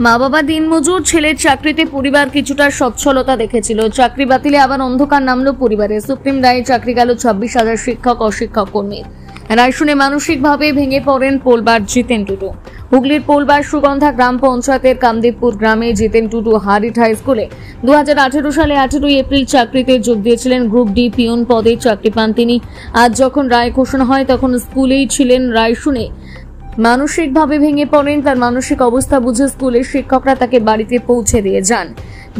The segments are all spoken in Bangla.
মা বাবা দিনমজুর, ছেলের চাকরিতে পরিবার কিছুটা সচ্ছলতা দেখেছিল। চাকরি বাতিলে আবার অন্ধকার নামলো পরিবারে। সুপ্রিম রায়ে চাকরি গেল 26,000 শিক্ষক ও শিক্ষক কর্মীর। রায় শুনে মানসিকভাবে ভেঙে পড়েন পোলবার জিতেন টুডু। হুগলির পোলবার সুগন্ধা গ্রাম পঞ্চায়েতের কামদেবপুর গ্রামে জিতেন টুডু হারিট হাই স্কুলে 2018 সালে 18 এপ্রিল চাকরিতে যোগ দিয়েছিলেন। গ্রুপ ডি পিয়ন পদে চাকরি পান তিনি। আজ যখন রায় ঘোষণা হয় তখন স্কুলেই ছিলেন। রায় শুনে মানসিকভাবে ভেঙে পড়েন। তার মানসিক অবস্থা বুঝে স্কুলের শিক্ষকরা তাকে বাড়িতে পৌঁছে দিয়ে যান।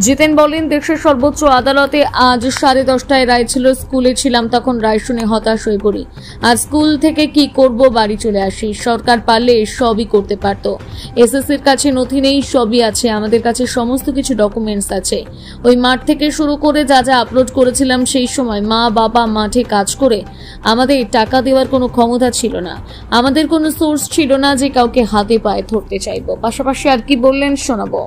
জিতেন বলেন, দেশের সর্বোচ্চ আদালতে আজ 10:30টায় রায় ছিল। স্কুলে ছিলাম তখন। রায় শুনে হতাশ হয়ে পড়ি। আর স্কুল থেকে কি করব, বাড়ি চলে আসি। সরকার পারলে সবই করতে পারত। এসএসসির কাছে নথি নেই, সবই আছে। আমাদের কাছে সমস্ত কিছু ডকুমেন্টস আছে। ওই মাঠ থেকে শুরু করে যা যা আপলোড করেছিলাম সেই সময় মা বাবা মাঠে কাজ করে আমাদের টাকা দেওয়ার কোনো ক্ষমতা ছিল না। আমাদের কোনো সোর্স ছিল না যে কাউকে হাতে পায়ে ধরতে চাইবো। পাশাপাশি আর কি বললেন শোনাবো।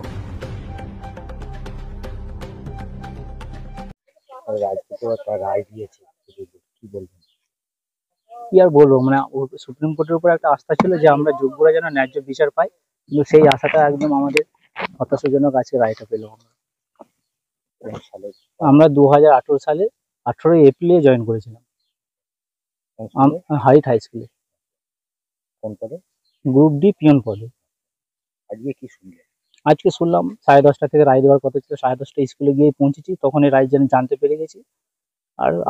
কি আর বলবো, মানে সুপ্রিম কোর্টের উপর একটা আস্থা ছিল যে আমরা যোগ্যরা যেন ন্যায্য বিচার পাই, কিন্তু সেই আশাটা একদম আমাদের হতাশাজনক আজকে রায়টা পেলাম। আমরা 2018 সালে 18 এপ্রিলে জয়েন করেছিলাম হাইট হাই স্কুলে। কোন পদে? গ্রুপ ডি পিয়ন পদে। আজকে কি শুনলে? আজকে শুনলাম 10:30 থেকে রায় দেওয়ার কথা ছিল। 10:30 স্কুলে গিয়ে পৌঁছেছি, তখন এই রায় জানতে পেরে গেছি।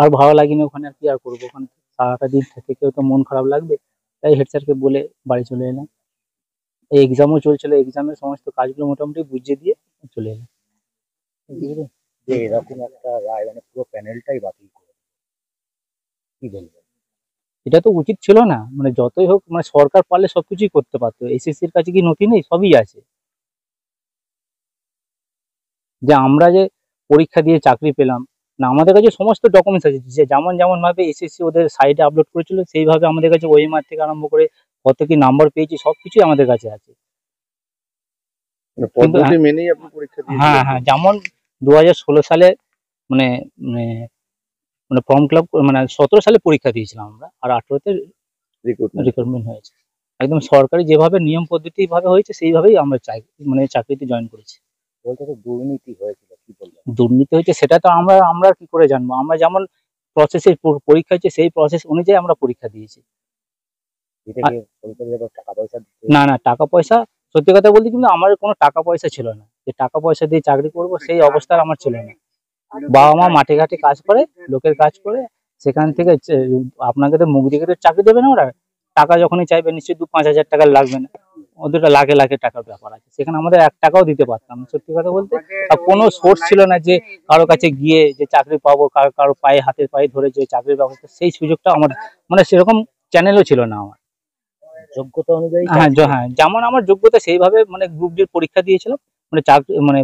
আর ভালো লাগেনি ওখানে। আর কি আর করবো, ওখানে সারাটা দিন থেকেও তো মন খারাপ লাগবে। তাই হেড স্যারকে বলে বাড়ি চলে এলাম। এই এক্সামও চলছিল, এক্সামের সমস্ত কাজগুলো মোটামুটি বুঝিয়ে দিয়ে চলে এলাম। যে এরকম একটা রায় মানে পুরো প্যানেলটাই বাতিল করে, কি বলবেন? এটা তো উচিত ছিল না। মানে যতই হোক, মানে সরকার পারলে সবকিছুই করতে পারতো। এসএসসির কাছে কি নথি নেই? সবই আছে। যে আমরা যে পরীক্ষা দিয়ে চাকরি পেলাম না, আমাদের কাছে সমস্ত ডকুমেন্টস আছে। যে যেমন ভাবে এসএসসি ওদের সাইটে আপলোড করেছিল, সেইভাবে আমাদের কাছে ওএমআর থেকে আরম্ভ করে কত কি নাম্বার পেয়েছি সবকিছুই আমাদের কাছে আছে। পদ্ধতি মেনেই আপনি পরীক্ষা দিয়েছেন? হ্যাঁ, যেমন 2016 সালে মানে মানে ফর্ম ফিল আপ, মানে 17 সালে পরীক্ষা দিয়েছিলাম আমরা, আর 18তে রিক্রুটমেন্ট হয়েছে। একদম সরকারি যেভাবে নিয়ম পদ্ধতি ভাবে হয়েছে সেইভাবেই আমরা মানে চাকরিতে জয়েন করেছি। বলতে তো দুর্নীতি হয়েছিল, কি বলবেন? দুর্নীতি হয়েছে সেটা তো আমরা কি করে জানবো? আমরা যেমন প্রসেসে পরীক্ষা হচ্ছে সেই প্রসেস অনুযায়ী আমরা পরীক্ষা দিয়েছি। না, টাকা পয়সা সত্যি কথা বলতে কিন্তু আমার কোনো টাকা পয়সা ছিল না যে টাকা পয়সা দিয়ে চাকরি করব, সেই অবস্থা আমার ছিল না। বাবা মা মাঠে ঘাটে কাজ করে, লোকের কাজ করে, সেখান থেকে আপনাকে তো মুখ দেখে তো চাকরি দেবে না ওরা। টাকা যখনই চাইবে নিশ্চয়ই 2-5 হাজার টাকা লাগবে না, ওদের লাখে লাখে টাকার ব্যাপার আছে। সেখানে আমাদের 1 টাকাও দিতে পারতাম না সত্যি কথা বলতে। আর কোনো সোর্স ছিল না যে কারো কাছে গিয়ে যে চাকরি পাবো, কারো পায়ে হাতের পায়ে ধরে যে চাকরির ব্যবস্থা, সেই সুযোগটা আমার মানে সেরকম চ্যানেলও ছিল না আমার। যোগ্যতা অনুযায়ী হ্যাঁ, যেমন আমার যোগ্যতা সেইভাবে মানে গ্রুপ ডির পরীক্ষা দিয়েছিলাম, মানে চাকরি মানে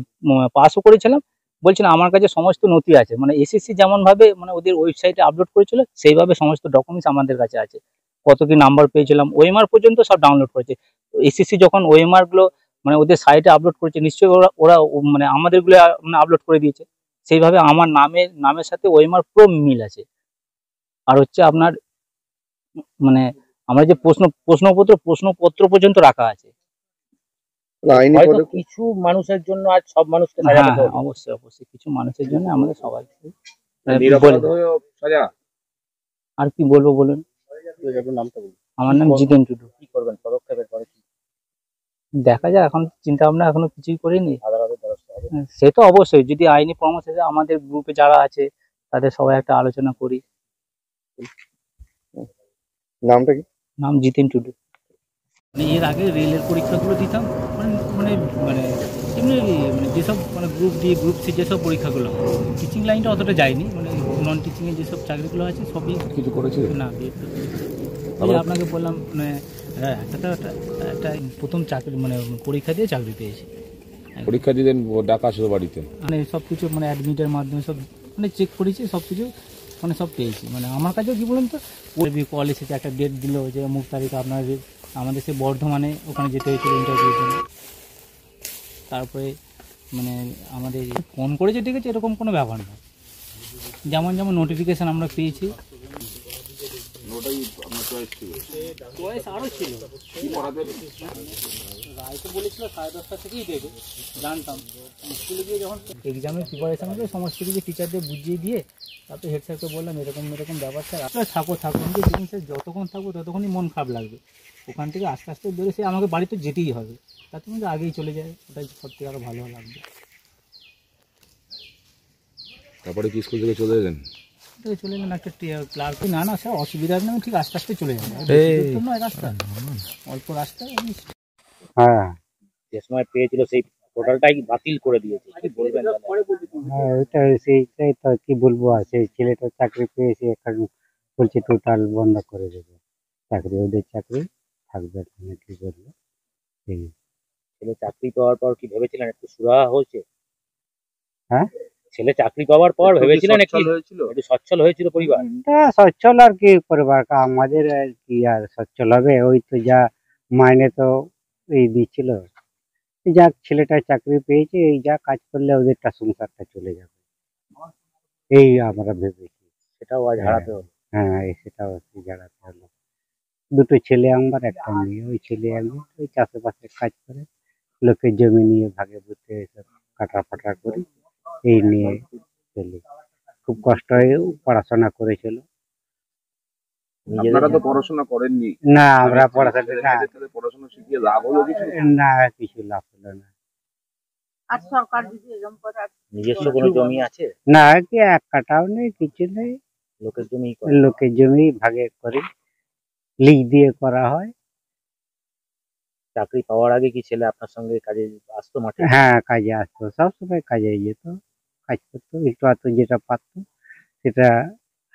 পাসও করেছিলাম। বলছিলাম আমার কাছে সমস্ত নথি আছে, মানে এসএসসি যেমন ভাবে মানে ওদের ওয়েবসাইটে আপলোড করেছিল সেইভাবে সমস্ত ডকুমেন্টস আমাদের কাছে আছে। কত কি নাম্বার পেয়েছিলাম, ওএমআর পর্যন্ত সব ডাউনলোড করেছে। এসএসসি যখন ওএমআর গুলো মানে ওদের সাইটে আপলোড করেছে, নিশ্চয়ই ওরা মানে আমাদের গুলো মানে আপলোড করে দিয়েছে। সেইভাবে আমার নামের সাথে ওএমআর পুরো মিল আছে। আর হচ্ছে আপনার মানে আমরা যে প্রশ্নপত্র পর্যন্ত রাখা আছে। কিছু মানুষের জন্য আজ সব মানুষকে অবশ্যই কিছু মানুষের জন্য আমাদের সবাই। আর কি বলবো বলুন? আমার নাম জিতেন টুডু। কি করবেন পদক্ষেপের পরে? দেখা যায়, এখন চিন্তা ভাবনা এখনো কিছুই করিনি। সে তো অবশ্যই, যদি আইনি পরামর্শ আমাদের গ্রুপে যারা আছে তাদের সবাই একটা আলোচনা করি। নামটা কি? নাম জিতেন টুডু। এর আগে রেলের পরীক্ষাগুলো দিতাম, মানে এমনি মানে যেসব মানে গ্রুপ ডি গ্রুপ সি যেসব পরীক্ষাগুলো, টিচিং লাইনটা অতটা যায়নি। মানে নন টিচিংয়ে যেসব চাকরিগুলো আছে সবই কিছু করেছি না। আপনাকে বললাম মানে একটা প্রথম চাকরি মানে পরীক্ষা দিয়ে চাকরি পেয়েছি। পরীক্ষা দিলেন, ডাকা আসলো বাড়িতে, মানে সব কিছু মানে অ্যাডমিটের মাধ্যমে সব মানে চেক করেছি, সব কিছু মানে সব পেয়েছি। মানে আমার কাছেও কি বলুন তো, কল এসেছে, একটা ডেট দিল যে অমুক তারিখ আপনার আমাদের সে বর্ধমানে ওখানে যেতে হয়েছিল ইন্টারভিউর জন্য। তারপরে মানে আমাদের ফোন করেছে, ঠিক আছে, এরকম কোনো ব্যাপার না। যেমন নোটিফিকেশান আমরা পেয়েছি। চয়েস আরও ছিল। রায় তো বলেছিল 10:30 থেকেই দেবে, জানতাম। স্কুলে গিয়ে যখন এক্সামের প্রিপারেশন হবে সমস্ত কিছু টিচারদের বুঝিয়ে দিয়ে তারপরে হেড স্যারকে বললাম এরকম এরকম ব্যাপার স্যার, আসলে থাকো কিন্তু দেখুন স্যার যতক্ষণ থাকবো ততক্ষণই মন খারাপ লাগবে। ওখান থেকে আস্তে আস্তে বেরোয় সে আমাকে বাড়ি তো যেতেই হবে, তাতে কিন্তু আগেই চলে যায়, ওটাই সব থেকে আরও ভালো লাগবে। তারপরে কি স্কুল থেকে চলে এলেন? চলে গেলাম একটা ক্লার্ক, না স্যার অসুবিধা নেই, ঠিক আস্তে আস্তে চলে যাবে, নয় রাস্তা অল্প রাস্তা। হ্যাঁ যে সময় পেয়েছিল সেই পোর্টালটাই বাতিল করে দিয়েছে, কি বলবেন? হ্যাঁ ওইটা সেইটাই তো কি বলবো, আর সেই ছেলেটা চাকরি পেয়েছে, এখন বলছে টোটাল বন্ধ করে দেবে চাকরি, ওদের চাকরি থাকবে না, কি বলবো। এই ছেলে চাকরি পাওয়ার পর কি ভেবেছিলেন একটু সুরাহা হয়েছে? হ্যাঁ ছেলে চাকরি পাওয়ার পর ভেবেছিলেন একটু সচ্ছল হয়েছিল পরিবার? এটা সচ্ছল আর কি পরিবার, আমাদের আর কি আর সচ্ছল হবে, ওই তো যা মাইনে তো এই দিচ্ছিল, যাক ছেলেটা চাকরি পেয়েছে, এই যা কাজ করলে ওদেরটা সংসারটা চলে যাবে, এই আমরা ভেবেছি। সেটাও আজ হারাতে হলো। হ্যাঁ সেটাও জানাতে হলো। দুটো ছেলে আমার, একটা মেয়ে, ওই ছেলে একদিন ওই চাষবাসের কাজ করে, লোকের জমি নিয়ে ভাগে বুঝতে এসব কাটা ফাটা করি, এই নিয়ে চলি। খুব কষ্ট হয়ে পড়াশোনা করেছিল। আপনারা তো পড়াশোনা করেননি, না আমরা পড়াশোনা না, পড়াশোনা শিখিয়ে লাভ হলো কিছু? না কিছু লাভ হলো না। আর সরকার যদি এরকম করে নিজস্ব কোনো জমি আছে? না কি এক কাটাও নেই, কিছু নেই, লোকের জমি লোকের জমি ভাগে করি, লিজ দিয়ে করা হয়। চাকরি পাওয়ার আগে কি ছেলে আপনার সঙ্গে কাজে আসতো মাঠে? হ্যাঁ কাজে আসতো, সবসময় কাজে যেত, কাজ করতো, একটু আধটু যেটা পারতো সেটা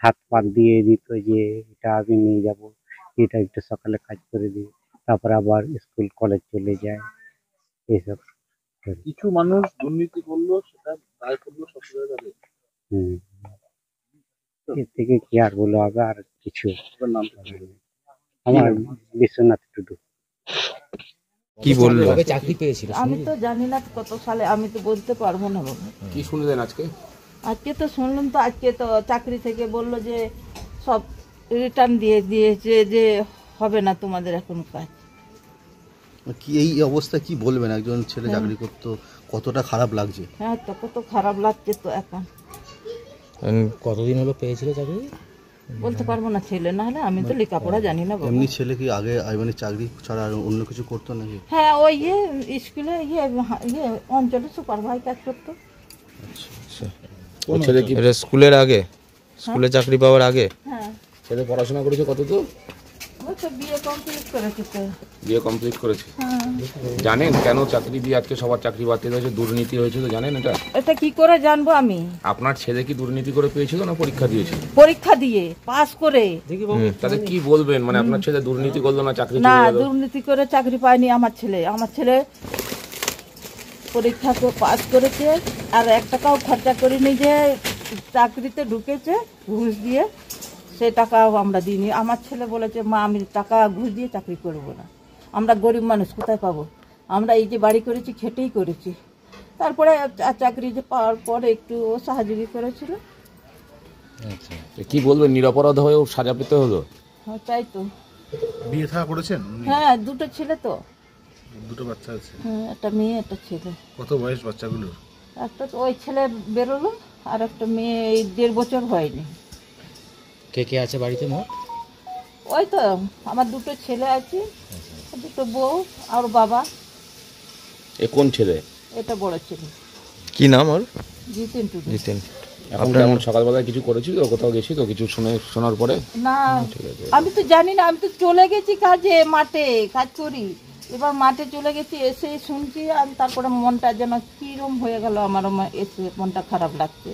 হাত পাত দিয়ে দিত, যে এটা আমি নিয়ে যাব, এটা একটু সকালে কাজ করে দিই, তারপর আবার স্কুল কলেজ চলে যায়, এইসব। কিছু মানুষ দুর্নীতি করলো, সেটা দায় করলো সরকারের কাছে। হম এর থেকে কি আর বলো হবে, আর কিছু নাম আমার বিশ্বনাথ টুডু। কি বললো? চাকরি পেয়েছিল আমি তো জানি না কত সালে, আমি তো বলতে পারবো না বাবা। কি শুনলেন আজকে? আজকে তো শুনলাম, তো আজকে তো চাকরি থেকে বললো যে সব রিটার্ন দিয়ে দিয়েছে, যে হবে না তোমাদের এখন কাজ। কি এই অবস্থা কি বলবেন? একজন ছেলে চাকরি করতো, কতটা খারাপ লাগছে? হ্যাঁ তো কত খারাপ লাগছে তো এখন। কতদিন হলো পেয়েছিল চাকরি? বলতে পারবো না, ছেলে না হলে, আমি তো লেখাপড়া জানি না বাবা। এমনি ছেলে কি আগে মানে চাকরি ছাড়া আর অন্য কিছু করতো নাকি? হ্যাঁ ওই স্কুলে অঞ্চলে সুপারভাই কাজ করতো। ও ছেলে কি এটা স্কুলের আগে, স্কুলে চাকরি পাওয়ার আগে? হ্যাঁ ছেলে পড়াশোনা করেছে কত তো? ও তো বিয়ে কমপ্লিট করেছে তো। বিয়ে কমপ্লিট করেছে। হ্যাঁ জানেন কেন চাকরি দিয়ে আজকে সবার চাকরি বাতিল হয়েছে? দুর্নীতি হয়েছে তো জানেন এটা? এটা কি করে জানবো আমি? আপনার ছেলে কি দুর্নীতি করে পেয়েছিল না পরীক্ষা দিয়েছিল? পরীক্ষা দিয়ে পাস করে। তাহলে কি বলবেন, মানে আপনার ছেলে দুর্নীতি করলো না চাকরি না, চলে গেল? দুর্নীতি করে চাকরি পায়নি আমার ছেলে। আমার ছেলে পরীক্ষা পাস করেছে, আর 1 টাকাও খরচা করিনি, যে চাকরিতে ঢুকেছে ঘুষ দিয়ে, সে টাকাও আমরা দিইনি। আমার ছেলে বলেছে, মা আমি টাকা ঘুষ দিয়ে চাকরি করব না, আমরা গরিব মানুষ কোথায় পাবো, আমরা এই যে বাড়ি করেছি খেটেই করেছি। তারপরে চাকরি যে পাওয়ার পরে একটু ও সাহায্য করেছিল। কি বলবেন, নিরপরাধ হয়েও সাজা পেতে হলো? হ্যাঁ তাই তো। বিয়ে থা করেছেন? হ্যাঁ 2টো ছেলে তো। দুটো বাচ্চা আছে? হ্যাঁ একটা মেয়ে একটা ছেলে। কত বয়স বাচ্চাগুলোর? একটা তো ওই ছেলে বেরোলো, আর একটা মেয়ে এই 1.5 বছর হয়নি। কে কে আছে বাড়িতে মোট? ওই তো আমার 2টো ছেলে আছে, 2টো বউ আর বাবা। এ কোন ছেলে? এটা বড় ছেলে, কি নাম ওর? জিতেন টুডু। জিতেন। এখন কেমন সকালবেলায় কিছু করেছিল, কোথাও গেছি তো কিছু শোনার পরে? না আমি তো জানি না, আমি তো চলে গেছি কাজে, মাঠে কাজ করি, এবার মাঠে চলে গেছি, এসে শুনছি, আমি তারপরে মনটা যেন কীরকম হয়ে গেল আমার, এসে মনটা খারাপ লাগছে।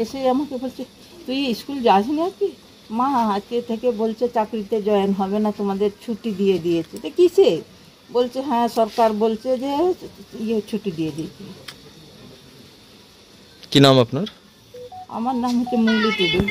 এসে আমাকে বলছে, তুই স্কুল যাস না কি? মা আজকে থেকে বলছে চাকরিতে জয়েন হবে না, তোমাদের ছুটি দিয়ে দিয়েছে। তো কিসে? বলছে হ্যাঁ সরকার বলছে যে ছুটি দিয়ে দিয়েছে। কি নাম আপনার? আমার নাম হচ্ছে মৌলি টুডু।